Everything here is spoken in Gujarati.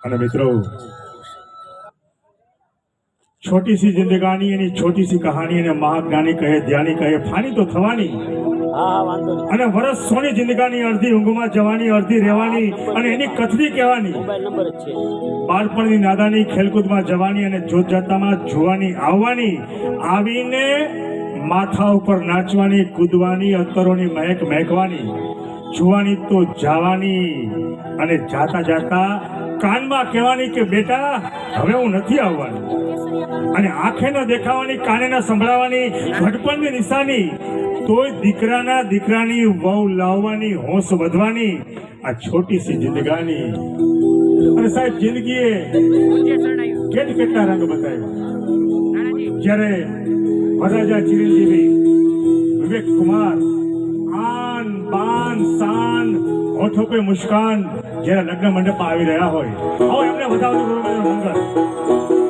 અને મિત્રો छोटी सी जिंदगानी यानी छोटी सी कहानी ने महाज्ञानी कहे ज्ञानी कहे फानी तो थवानी અને વર્ષ સોની જિંદગાની અડધી ઊંઘમાં જવાની અડધી રહેવાની અને એની કથરી કહેવાની બાળપણની નાદાની ખેલકૂદમાં જવાની અને જોત જાતામાં જોવાની આવવાની આવીને માથા ઉપર નાચવાની કૂદવાની અત્તરોની મહેક મહેકવાની જોવાની તો જવાની અને જાતા જાતા કાનમાં કહેવાની કે બેટા હવે હું નથી આવવાની અને આંખે ન દેખાવાની કાને ન સંભળાવવાની ઘડપણની નિશાની તોય દીકરાના દીકરાની વહુ લાવવાની હોશ વધવાની આ છોટી સી જિંદગાની અને સાહેબ જિંદગીએ કેટલા રંગ બતાવ્યા જ્યારે વરરાજા ચિરંજીવી વિવેક કુમાર આન બાન શાન હોઠો પે મુસ્કાન જ્યારે લગ્ન મંડપમાં આવી રહ્યા હોય આવો એમને વધાવતું મંગળ